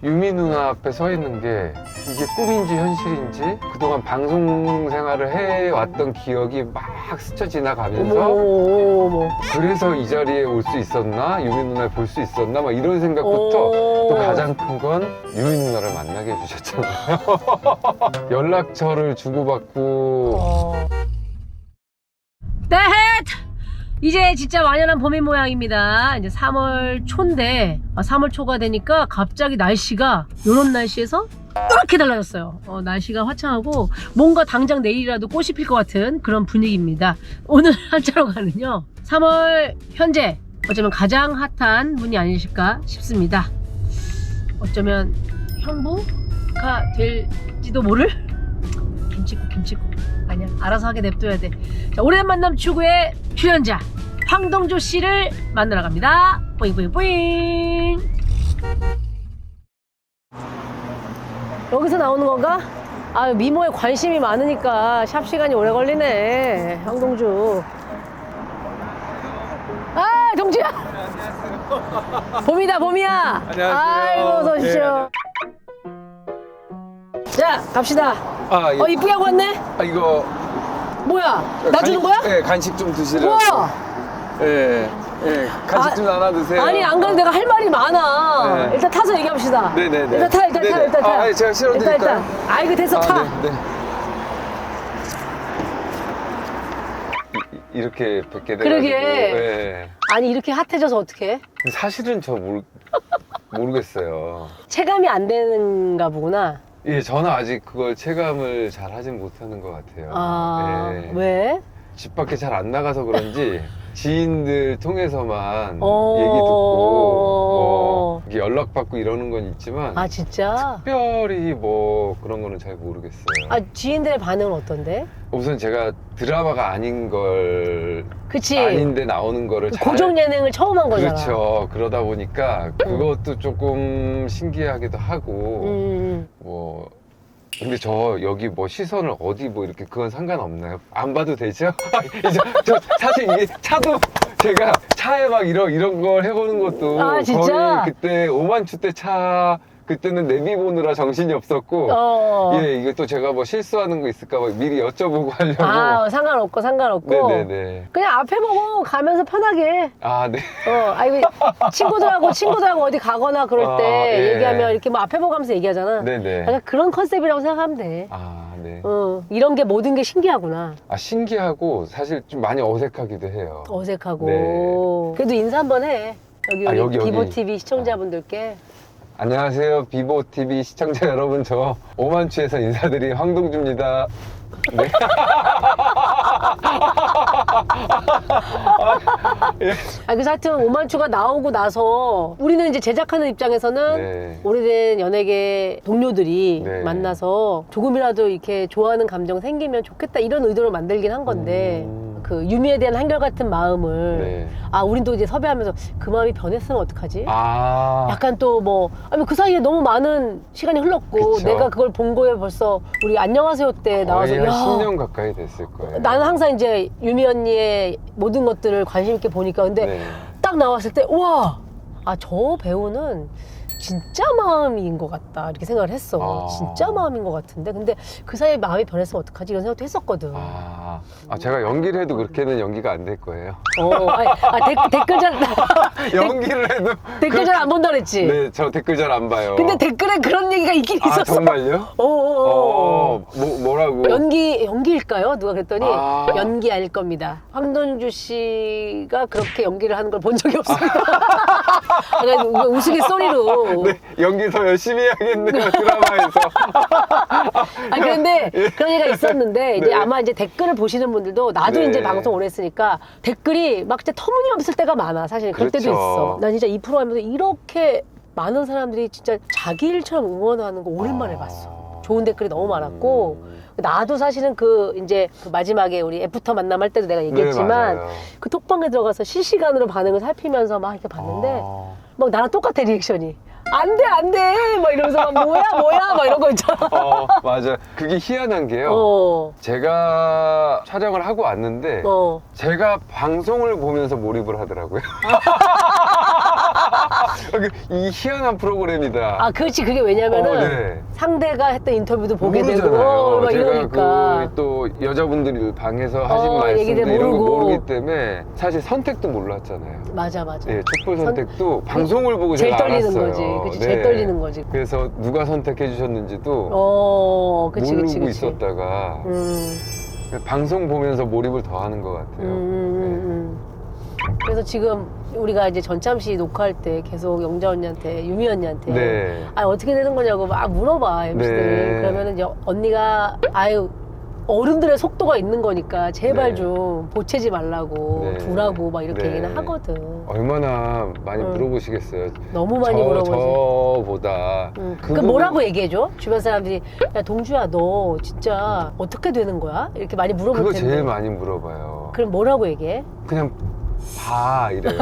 유미 누나 앞에 서 있는 게 이게 꿈인지 현실인지 그동안 방송 생활을 해왔던 기억이 막 스쳐 지나가면서 어머. 그래서 이 자리에 올 수 있었나? 유미 누나를 볼 수 있었나? 막 이런 생각부터 또 가장 큰 건 유미 누나를 만나게 해주셨잖아요. 연락처를 주고받고 네! 이제 진짜 완연한 봄인 모양입니다. 이제 3월 초인데 3월 초가 되니까 갑자기 날씨가 이런 날씨에서 이렇게 달라졌어요. 날씨가 화창하고 뭔가 당장 내일이라도 꽃이 필 것 같은 그런 분위기입니다. 오늘 한자로 가는요 3월 현재 어쩌면 가장 핫한 분이 아니실까 싶습니다. 어쩌면 형부가 될지도 모를 김치국 아니야, 알아서 하게 냅둬야 돼. 자, 오랜 만남 추구의 출연자 황동주 씨를 만나러 갑니다. 뿌잉뿌잉뿌잉. 여기서 나오는 건가? 아, 미모에 관심이 많으니까 샵 시간이 오래 걸리네. 황동주. 아, 동주야. 봄이다, 봄이야. 안녕하세요. 아이고, 어서 오십시오. 자, 갑시다. 아, 예. 이쁘게 하고 왔네? 아, 이거 뭐야? 나 주는 거야? 네, 간식 좀 드시라고. 우와! 예, 예, 간식 좀 나눠 드세요. 아니, 안 그래도 내가 할 말이 많아. 네. 일단 타서 얘기합시다. 네네네. 일단 타, 일단 타, 네네. 일단 타. 아, 제가 실어드릴까요? 일단. 이거 됐어, 타. 네, 네. 이렇게 뵙게 돼가지고. 그러게. 예. 아니, 이렇게 핫해져서 어떡해? 사실은 저 모르겠어요. 체감이 안 되는가 보구나. 예, 저는 아직 그걸 체감을 잘 하진 못하는 것 같아요. 예. 왜? 집 밖에 잘 안 나가서 그런지 지인들 통해서만 얘기 어. 듣고 이게 연락받고 이러는 건 있지만 아, 진짜? 특별히 뭐 그런 거는 잘 모르겠어요. 아, 지인들의 반응은 어떤데? 우선 제가 드라마가 아닌 걸 그치? 아닌데 나오는 거를 잘 고정 예능을 처음 한 거잖아. 그렇죠. 그러다 보니까 그것도 조금 신기하기도 하고 뭐 근데 저 여기 뭐 시선을 어디 뭐 이렇게 그건 상관없나요? 안 봐도 되죠? 이제 저 사실 이게 차도 제가 차에 막 이런 걸 해보는 것도 아, 진짜? 거의 그때 오만추 때 차 그때는 내비 보느라 정신이 없었고 예 이게 또 제가 뭐 실수하는 거 있을까 봐 미리 여쭤보고 하려고 아, 상관없고. 네네네 그냥 앞에 보고 가면서 편하게. 아 네. 아이고, 친구들하고 어디 가거나 그럴 때 예. 얘기하면 이렇게 뭐 앞에 보고 가면서 얘기하잖아. 네네. 약간 그런 컨셉이라고 생각하면 돼. 아 네. 이런 게 모든 게 신기하구나. 아 신기하고 사실 좀 많이 어색하기도 해요. 어색하고. 네. 그래도 인사 한번 해. 여기 우리 여기. 비보TV 시청자분들께. 안녕하세요 비보TV 시청자 여러분, 저 오만추에서 인사드린 황동주입니다. 네. 그래서 하여튼 오만추가 나오고 나서 우리는 이제 제작하는 입장에서는 네. 오래된 연예계 동료들이 네. 만나서 조금이라도 이렇게 좋아하는 감정 생기면 좋겠다 이런 의도로 만들긴 한 건데 그 유미에 대한 한결같은 마음을 네. 우린 또 이제 섭외하면서 그 마음이 변했으면 어떡하지? 아 약간 또 뭐 그 사이에 너무 많은 시간이 흘렀고 그쵸. 내가 그걸 본 거에 벌써 우리 안녕하세요 때 나와서 거의 한 야, 10년 가까이 됐을 거예요. 나는 항상 이제 유미 언니의 모든 것들을 관심 있게 보니까 근데 네. 딱 나왔을 때 우와 저 배우는 진짜 마음인 것 같다 이렇게 생각을 했어. 진짜 마음인 것 같은데 근데 그 사이에 마음이 변했으면 어떡하지 이런 생각도 했었거든. 제가 연기를 해도 그렇게는 연기가 안 될 거예요. 댓글 잘 연기를 해도 댓글 잘 안 본다 그랬지. 네, 저 댓글 잘 안 봐요. 근데 댓글에 그런 얘기가 있긴 있었어. 정말요? 뭐라고? 연기일까요? 누가 그랬더니 연기 아닐 겁니다. 황동주 씨가 그렇게 연기를 하는 걸 본 적이 없습니다. 그러니까 우스갯소리로. 네, 연기 더 열심히 해야겠네요, 드라마에서. 그런데 그런 얘기가 있었는데 이제 네. 아마 이제 댓글을 보시는 분들도 나도 네. 이제 방송 오래 했으니까 댓글이 막 진짜 터무니없을 때가 많아. 사실 그럴 때도 그렇죠. 있어. 난 진짜 이 프로 하면서 이렇게 많은 사람들이 진짜 자기 일처럼 응원하는 거 오랜만에 봤어. 좋은 댓글이 너무 많았고 나도 사실은 이제 마지막에 우리 애프터 만남할 때도 내가 얘기했지만 네, 그 톡방에 들어가서 실시간으로 반응을 살피면서 막 이렇게 봤는데 막 나랑 똑같아 리액션이. 안 돼 막 이러면서 막 뭐야 막 이런 거 있잖아. 맞아. 그게 희한한 게요. 제가 촬영을 하고 왔는데 제가 방송을 보면서 몰입을 하더라고요. 이 희한한 프로그램이다. 아, 그렇지. 그게 왜냐면은 네. 상대가 했던 인터뷰도 보게 되고 모르잖아요. 막 제가 이러니까. 또 여자분들이 방에서 하신 얘기들 말씀도 이런 거 모르고. 모르기 때문에 사실 선택도 몰랐잖아요. 맞아. 예, 촛불 선택도 방송을 보고 제일 제가 떨리는 알았어요. 거지. 그치, 네. 제일 떨리는 거지. 그래서 누가 선택해 주셨는지도 그치, 모르고 그치, 그치. 있었다가 음. 방송 보면서 몰입을 더 하는 것 같아요. 그래서 지금 우리가 이제 전참시 녹화할 때 계속 영자 언니한테, 유미 언니한테 네. 아 어떻게 되는 거냐고 막 물어봐 MC들이. 네. 그러면은 이제 언니가 아유 어른들의 속도가 있는 거니까 제발 네. 좀 보채지 말라고 네. 두라고 막 이렇게 네. 얘기는 하거든. 얼마나 많이 응. 물어보시겠어요. 너무 많이 물어보지. 저보다. 그 뭐라고 얘기해줘? 주변 사람들이 야 동주야 너 진짜 어떻게 되는 거야? 이렇게 많이 물어볼 그거 텐데. 제일 많이 물어봐요. 그럼 뭐라고 얘기해? 그냥 봐 이래요.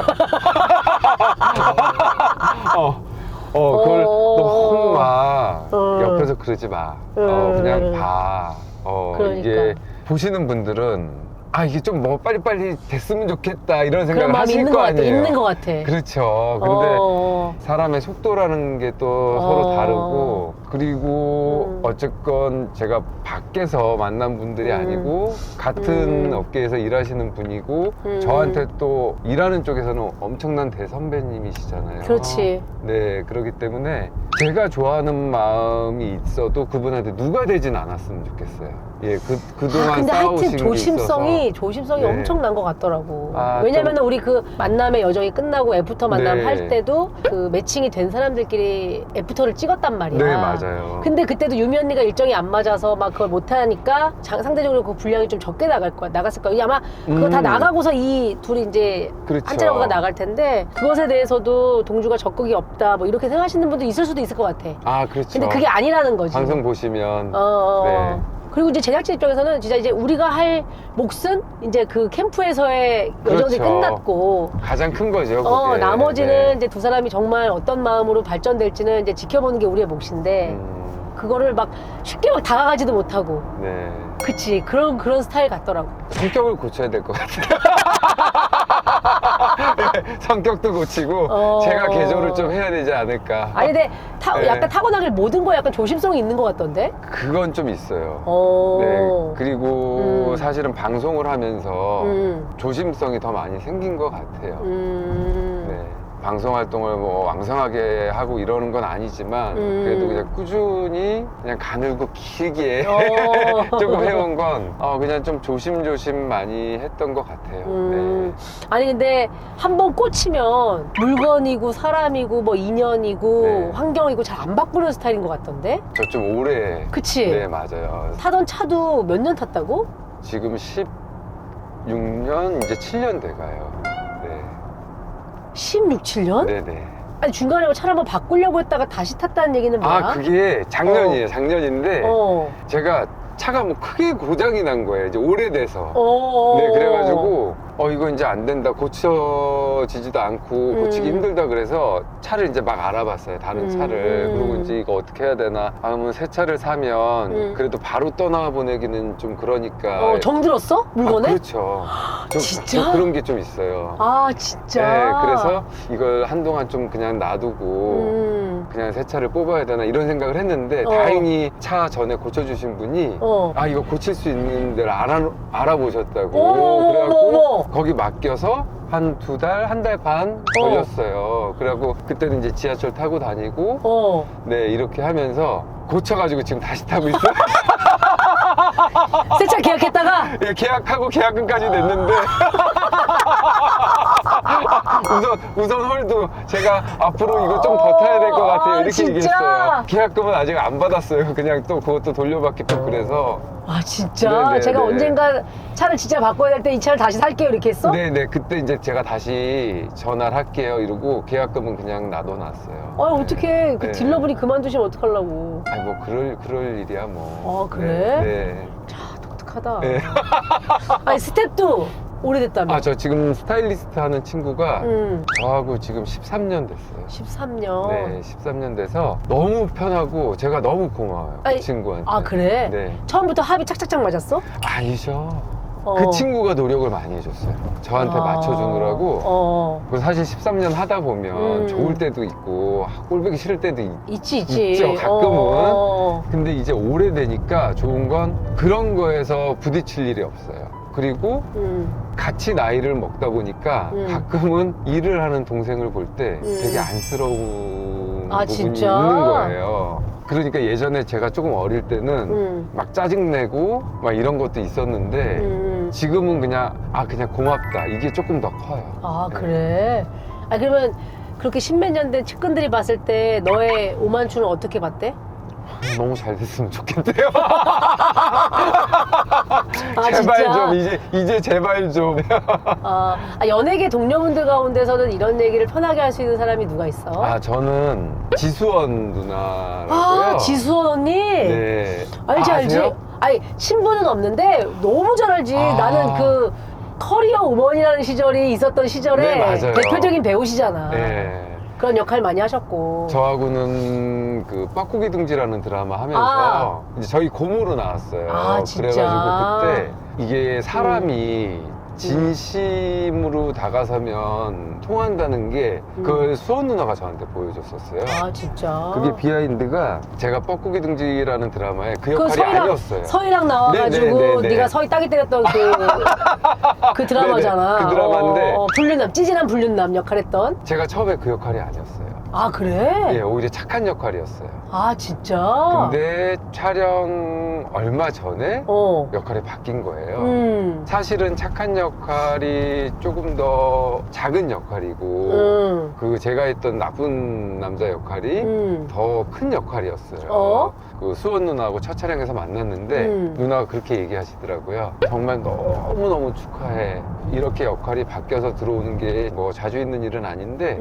그걸 너무 막 옆에서 그러지 마. 그냥 봐. 그러니까. 이게 보시는 분들은 이게 좀 뭐 빨리빨리 됐으면 좋겠다 이런 그런 생각을 마음이 하실 있는 거 것 같아. 아니에요. 있는 것 같아. 그렇죠. 근데 사람의 속도라는 게 또 서로 다르고 그리고 어쨌건 제가 밖에서 만난 분들이 아니고 같은 업계에서 일하시는 분이고 저한테 또 일하는 쪽에서는 엄청난 대선배님이시잖아요. 그렇지. 네, 그렇기 때문에 제가 좋아하는 마음이 있어도 그분한테 누가 되진 않았으면 좋겠어요. 예, 그동안 근데 하여튼 싸우신 게 조심성이 네. 엄청난 것 같더라고. 아, 왜냐면 우리 그 만남의 여정이 끝나고 애프터 만남 네. 할 때도 그 매칭이 된 사람들끼리 애프터를 찍었단 말이야. 네, 맞아요. 근데 그때도 유미 언니가 일정이 안 맞아서 막 그걸 못 하니까 상대적으로 그 분량이 좀 적게 나갔을 거야. 아마 그거 다 나가고서 이 둘이 이제 그렇죠. 한자로가 나갈 텐데 그것에 대해서도 동주가 적극이 없다 뭐 이렇게 생각하시는 분도 있을 수도 있을 것 같아. 아, 그렇죠. 근데 그게 아니라는 거지. 방송 보시면 네. 네. 그리고 이제 제작진 입장에서는 진짜 이제 우리가 할 몫은 이제 그 캠프에서의 여정이 그렇죠. 끝났고 가장 큰 거죠. 그게. 나머지는 네. 이제 두 사람이 정말 어떤 마음으로 발전될지는 이제 지켜보는 게 우리의 몫인데 그거를 막 쉽게 막 다가가지도 못하고 네. 그치 그런 스타일 같더라고. 성격을 고쳐야 될 것 같아요. 네, 성격도 고치고 제가 개조를 좀 해야 되지 않을까. 아니 근데 네. 약간 타고나길 모든 거에 약간 조심성이 있는 것 같던데? 그건 좀 있어요. 어. 네, 그리고 사실은 방송을 하면서 조심성이 더 많이 생긴 것 같아요. 네, 방송 활동을 뭐 왕성하게 하고 이러는 건 아니지만 그래도 그냥 꾸준히 그냥 가늘고 길게 조금 해온 건 그냥 좀 조심조심 많이 했던 것 같아요. 네. 아니 근데 한 번 꽂히면 물건이고 사람이고 뭐 인연이고 네. 환경이고 잘 안 바꾸는 스타일인 것 같던데? 저 좀 오래. 그치? 네, 맞아요. 타던 차도 몇 년 탔다고? 지금 16년, 이제 7년 돼가요. 네. 16, 7년? 네네. 아니 중간에 차를 한번 바꾸려고 했다가 다시 탔다는 얘기는 뭐야? 그게 작년이에요. 작년인데 어. 제가 차가 뭐 크게 고장이 난 거예요. 이제 오래돼서. 어. 네, 그래가지고 이거 이제 안 된다. 고쳐지지도 않고 고치기 힘들다 그래서 차를 이제 막 알아봤어요. 다른 차를. 그리고 이제 이거 어떻게 해야 되나. 그러면 새 차를 사면 그래도 바로 떠나보내기는 좀 그러니까. 정들었어? 물건에? 그렇죠. 진짜? 그런 게 좀 있어요. 진짜? 네, 그래서 이걸 한동안 좀 그냥 놔두고 그냥 새 차를 뽑아야 되나 이런 생각을 했는데 다행히 차 전에 고쳐주신 분이 이거 고칠 수 있는 데를 알아보셨다고. 그래갖고 거기 맡겨서 한 2달, 1달 반 걸렸어요. 그래갖고 그때는 이제 지하철 타고 다니고 네, 이렇게 하면서 고쳐가지고 지금 다시 타고 있어요. 새 차 계약했다가? 예, 계약하고 계약금까지 냈는데 우선 홀도 제가 앞으로 이거 좀 더 타야 될 것 같아요 이렇게 진짜? 얘기했어요. 계약금은 아직 안 받았어요. 그냥 또 그것도 돌려받기 좀 그래서. 진짜? 네네, 제가 네. 언젠가 차를 진짜 바꿔야 될 때 이 차를 다시 살게요 이렇게 했어? 네네, 그때 이제 제가 다시 전화를 할게요 이러고 계약금은 그냥 놔둬놨어요. 어떡해. 그 네. 딜러분이 그만두시면 어떡하려고. 아니 뭐 그럴 일이야 뭐. 그래? 네. 독특하다. 네. 아니 스텝도 오래됐다며. 저 지금 스타일리스트 하는 친구가 저하고 지금 13년 됐어요. 13년. 네, 13년 돼서 너무 편하고 제가 너무 고마워요. 그 아니, 친구한테. 그래? 네. 처음부터 합이 착착착 맞았어? 아니죠. 그 친구가 노력을 많이 해줬어요. 저한테 맞춰주느라고. 그래서 사실 13년 하다 보면 좋을 때도 있고 꼴보기 싫을 때도 있지. 있죠, 가끔은. 근데 이제 오래되니까 좋은 건 그런 거에서 부딪힐 일이 없어요. 그리고 같이 나이를 먹다 보니까 가끔은 일을 하는 동생을 볼 때 되게 안쓰러운 부분이 진짜? 있는 거예요. 그러니까 예전에 제가 조금 어릴 때는 막 짜증내고 막 이런 것도 있었는데 지금은 그냥 고맙다, 이게 조금 더 커요. 네. 그래? 그러면 그렇게 십몇 년 된 측근들이 봤을 때 너의 오만추는 어떻게 봤대? 너무 잘 됐으면 좋겠대요. 제발 진짜? 좀 이제 제발 좀. 연예계 동료분들 가운데서는 이런 얘기를 편하게 할 수 있는 사람이 누가 있어? 저는 지수원 누나라고요. 지수원 언니? 네. 알지. 아세요? 아니 친분은 없는데 너무 잘 알지. 나는 그 커리어 우먼이라는 시절이 있었던 시절에 네, 맞아요. 대표적인 배우시잖아. 네. 그런 역할 많이 하셨고. 저하고는 그 뻐꾸기 둥지라는 드라마 하면서 이제 저희 고모로 나왔어요. 진짜? 그래가지고 그때 이게 사람이 진심으로 다가서면 통한다는 게 그걸 수원 누나가 저한테 보여줬었어요. 진짜? 그게 비하인드가 제가 뻐꾸기 둥지라는 드라마에 그 역할이 아니었어요. 서희랑 나와가지고 네네네네. 네가 서희 따기 때렸던 그 드라마잖아. 네네, 그 드라마인데. 불륜남, 찌질한 불륜남 역할했던. 제가 처음에 그 역할이 아니었어요. 그래? 예, 오히려 착한 역할이었어요. 진짜? 근데 촬영 얼마 전에 역할이 바뀐 거예요. 사실은 착한 역할이 조금 더 작은 역할이고 그 제가 했던 나쁜 남자 역할이 더 큰 역할이었어요. 그 수원 누나하고 첫 촬영에서 만났는데 누나가 그렇게 얘기하시더라고요. 정말 너무너무 축하해. 이렇게 역할이 바뀌어서 들어오는 게 뭐 자주 있는 일은 아닌데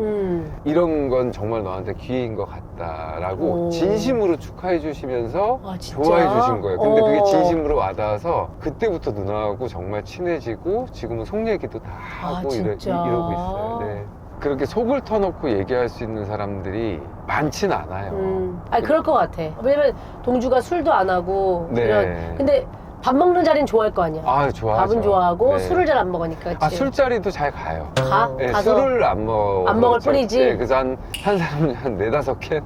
이런 건 정말 너한테 기회인 것 같다라고 진심으로 축하해 주시면서 좋아해 주신 거예요. 근데 그게 진심으로 와닿아서 그때부터 누나하고 정말 친해지고 지금은 속 얘기도 다 하고 이러고 있어요. 네. 그렇게 속을 터놓고 얘기할 수 있는 사람들이 많진 않아요. 그럴 것 같아. 왜냐면 동주가 술도 안 하고 네. 근데 밥 먹는 자리는 좋아할 거 아니야. 좋아하죠. 밥은 좋아하고 네. 술을 잘 안 먹으니까. 그치? 술자리도 잘 가요. 가? 가서 술을 안 먹을 뿐이지. 네, 그래서 한 사람이 한 4-5캔?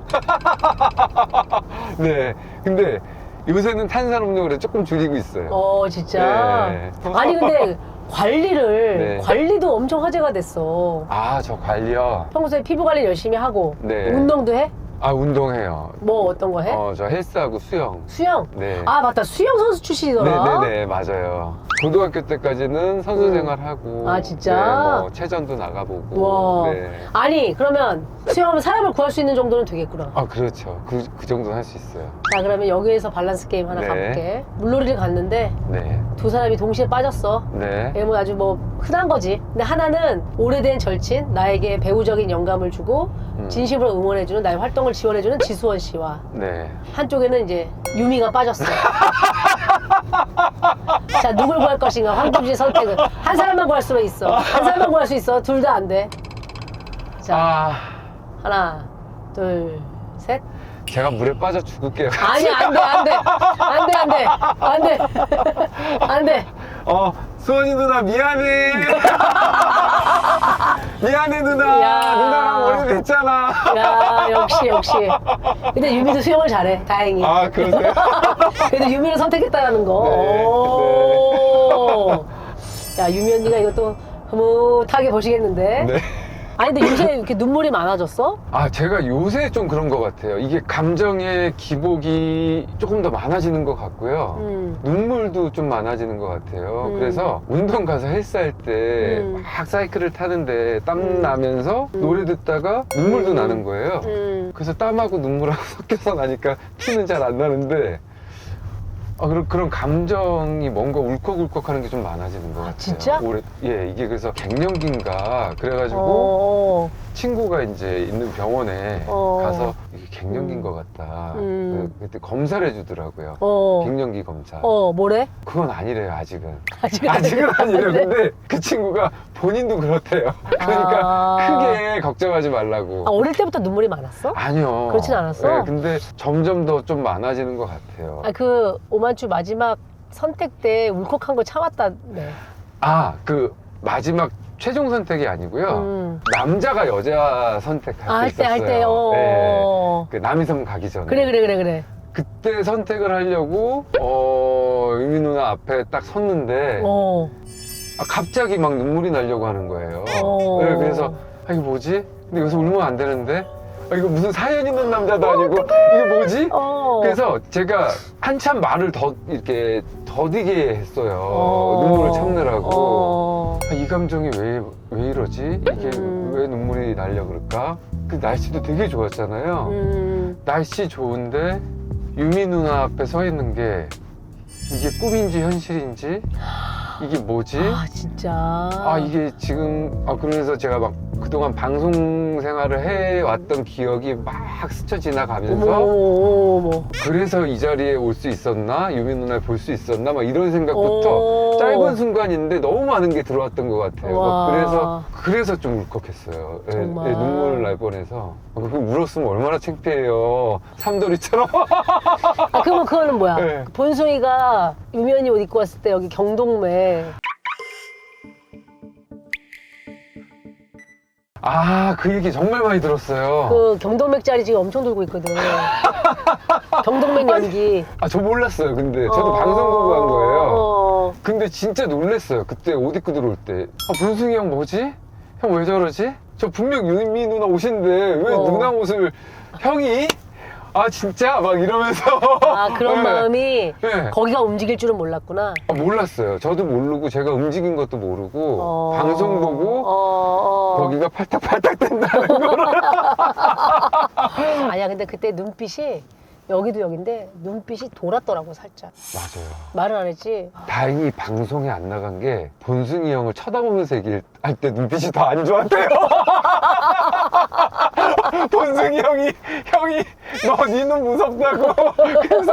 네. 근데 요새는 탄산음료를 조금 줄이고 있어요. 진짜? 네. 아니 근데 관리를 네. 관리도 엄청 화제가 됐어. 저 관리요? 평소에 피부 관리 열심히 하고 네. 운동도 해? 운동해요. 뭐 어떤 거 해? 저 헬스하고 수영. 수영? 네. 맞다. 수영 선수 출신이더라. 네네네, 맞아요. 고등학교 때까지는 선수 생활하고. 진짜? 네, 뭐 체전도 나가보고. 와. 네. 아니 그러면 수영하면 사람을 구할 수 있는 정도는 되겠구나. 그렇죠. 그 정도는 할 수 있어요. 자 그러면 여기에서 밸런스 게임 하나 네. 가볼게. 물놀이를 갔는데 네. 두 사람이 동시에 빠졌어. 네. 이게 뭐 아주 뭐 흔한 거지. 근데 하나는 오래된 절친, 나에게 배우적인 영감을 주고 진심으로 응원해주는 나의 활동을 지원해주는 지수원 씨와 네. 한쪽에는 이제 유미가 빠졌어. 자 누굴 구할 것인가? 황금주의 선택은 한 사람만 구할 수가 있어. 한 사람만 구할 수 있어. 둘 다 안 돼. 자 하나, 둘, 셋. 제가 물에 빠져 죽을게요. 아니 안 돼. 수원이 누나 미안해. 미안해 누나. 야. 누나랑 오래됐잖아. 야 역시. 근데 유미도 수영을 잘해. 다행히. 그러세요? 그래도 유미를 선택했다라는 거. 네, 오. 야 유미 언니가 이것도 흐뭇하게 보시겠는데. 네. 아니 근데 요새 이렇게 눈물이 많아졌어? 제가 요새 좀 그런 것 같아요. 이게 감정의 기복이 조금 더 많아지는 것 같고요. 눈물도 좀 많아지는 것 같아요. 그래서 운동 가서 헬스할 때 막 사이클을 타는데 땀 나면서 노래 듣다가 눈물도 나는 거예요. 그래서 땀하고 눈물하고 섞여서 나니까 피는 잘 안 나는데 그런 감정이 뭔가 울컥울컥하는 게 좀 많아지는 것 같아요. 진짜? 이게 그래서 갱년기인가 그래가지고 친구가 이제 있는 병원에 가서 이게 갱년기인 것 같다. 그때 검사를 해주더라고요. 갱년기 검사. 뭐래? 그건 아니래요, 아직은. 아직은 아니래요. 근데 그 친구가 본인도 그렇대요. 그러니까 크게 걱정하지 말라고. 어릴 때부터 눈물이 많았어? 아니요. 그렇진 않았어? 네, 근데 점점 더 좀 많아지는 것 같아요. 그 오만추 마지막 선택 때 울컥한 걸 참았다. 네. 아, 그 마지막 최종 선택이 아니고요. 남자가 여자 선택할 때 할 때, 있었어요. 할 때, 네. 그 남이섬 가기 전에. 그래. 그때 선택을 하려고 유미 누나 앞에 딱 섰는데 갑자기 막 눈물이 나려고 하는 거예요. 네, 그래서 이게 뭐지? 근데 여기서 울면 안 되는데 이거 무슨 사연 있는 남자도 아니고 이게 뭐지? 그래서 제가 한참 말을 이렇게 더디게 했어요. 눈물을 참느라고. 이 감정이 왜 이러지? 이게 왜 눈물이 나려 그럴까? 그 날씨도 되게 좋았잖아요. 날씨 좋은데 유미 누나 앞에 서 있는 게 이게 꿈인지 현실인지 이게 뭐지? 아, 진짜. 이게 지금 그러면서 제가 막 그동안 방송 생활을 해왔던 기억이 막 스쳐 지나가면서 어머. 그래서 이 자리에 올 수 있었나? 유미 누나를 볼 수 있었나? 막 이런 생각부터 짧은 순간인데 너무 많은 게 들어왔던 것 같아요. 와. 그래서 좀 울컥했어요. 예, 정말. 눈물 날 뻔해서. 울었으면 얼마나 창피해요. 삼돌이처럼. 그러면 그거는 뭐야? 네. 본송이가 유면이 옷 입고 왔을 때 여기 경동매. 그 얘기 정말 많이 들었어요. 그 경동맥 자리 지금 엄청 돌고 있거든. 경동맥 연기. 저 몰랐어요. 근데 저도 방송 보고 한 거예요. 근데 진짜 놀랬어요. 그때 옷 입고 들어올 때. 본승이 형 뭐지? 형 왜 저러지? 저 분명 유미 누나 옷인데 왜 누나 옷을 형이? 진짜? 막 이러면서. 그런 네. 마음이 네. 거기가 움직일 줄은 몰랐구나. 몰랐어요. 저도 모르고 제가 움직인 것도 모르고 방송 보고 거기가 팔딱팔딱 된다는 거를. 아니야, 근데 그때 눈빛이 여기도 여긴데 눈빛이 돌았더라고, 살짝. 맞아요. 말은 안 했지. 다행히 방송에 안 나간 게 본승이 형을 쳐다보면서 얘기할 때 눈빛이 더 안 좋았대요. 본승이 형이 너 니 눈 무섭다고. 그래서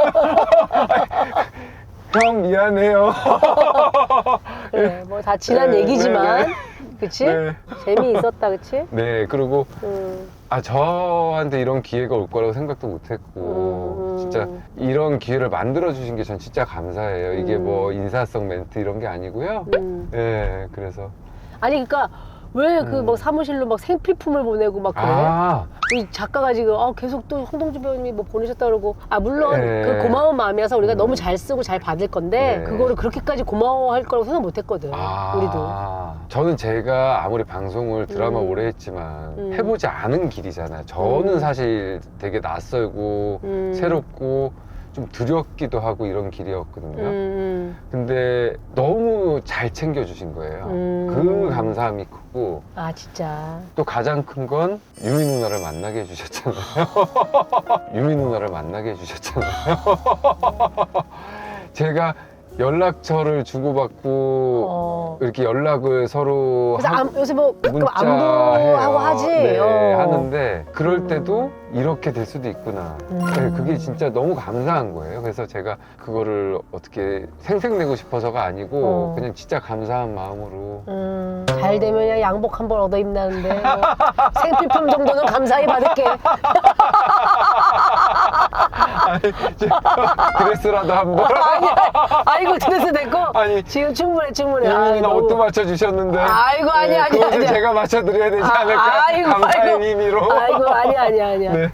형 미안해요. 그래, 뭐 다 지난 네, 얘기지만, 네, 그치? 네. 재미있었다, 그치? 네, 그리고 음. 저한테 이런 기회가 올 거라고 생각도 못 했고 진짜 이런 기회를 만들어 주신 게 전 진짜 감사해요. 이게 뭐 인사성 멘트 이런 게 아니고요. 네, 그래서 아니, 그러니까 왜 그 뭐 사무실로 막 생필품을 보내고 막 그래? 이 작가가 지금 계속 또 홍동주 배우님이 뭐 보내셨다 그러고 물론 네. 그 고마운 마음이라서 우리가 너무 잘 쓰고 잘 받을 건데 네. 그거를 그렇게까지 고마워할 거라고 생각 못 했거든. 우리도. 저는 제가 아무리 방송을 드라마 오래 했지만 해보지 않은 길이잖아요. 저는 사실 되게 낯설고 새롭고 좀 두렵기도 하고 이런 길이었거든요. 근데 너무 잘 챙겨주신 거예요. 그 감사함이 크고 진짜. 또 가장 큰 건 유미 누나를 만나게 해주셨잖아요. 유미 누나를 만나게 해주셨잖아요. 제가 연락처를 주고받고 이렇게 연락을 서로 그래서 요새 뭐 가끔 문자해요. 안부하고 하지. 네, 하는데 그럴 때도 이렇게 될 수도 있구나. 네, 그게 진짜 너무 감사한 거예요. 그래서 제가 그거를 어떻게 생색내고 싶어서가 아니고 그냥 진짜 감사한 마음으로. 잘 되면 양복 한 번 얻어 입나는데 생필품 정도는 감사히 받을게. 드레스라도 한번. 아이고, 드레스 됐고. 아니, 지금 충분해. 유미 누나 옷도 맞춰주셨는데. 아이고, 아니야. 그 옷을 제가 맞춰드려야 되지 않을까? 감사의 의미로. 아이고, 아니야. 네.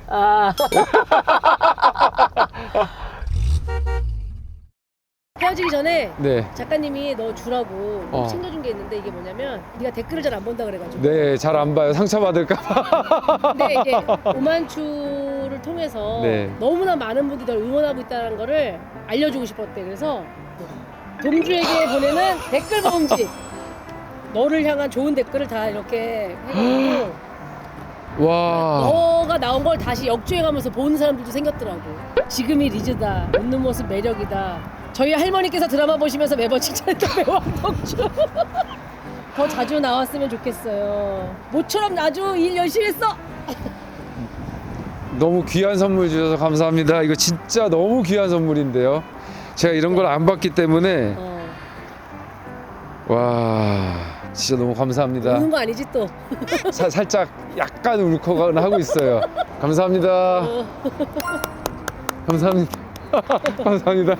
헤어지기 전에 네, 작가님이 너 주라고 챙겨준 게 있는데 이게 뭐냐면 네가 댓글을 잘 안 본다 그래가지고 네, 잘 안 봐요. 상처받을까봐. 근데 이게 오만추를 통해서 네. 너무나 많은 분들이 널 응원하고 있다는 거를 알려주고 싶었대. 그래서 동주에게 보내는 댓글 모음집 너를 향한 좋은 댓글을 다 이렇게 해가지고 와, 너가 나온 걸 다시 역주행하면서 보는 사람들도 생겼더라고. 지금이 리즈다. 웃는 모습 매력이다. 저희 할머니께서 드라마 보시면서 매번 칭찬했던 배우 한덕주. 더 자주 나왔으면 좋겠어요. 모처럼 아주 일 열심히 했어. 너무 귀한 선물 주셔서 감사합니다. 이거 진짜 너무 귀한 선물인데요. 제가 이런 걸 안 받기 때문에 와, 진짜 너무 감사합니다. 우는 거 아니지 또? 살짝 약간 울컥하고 있어요. 감사합니다. 감사합니다. 감사합니다.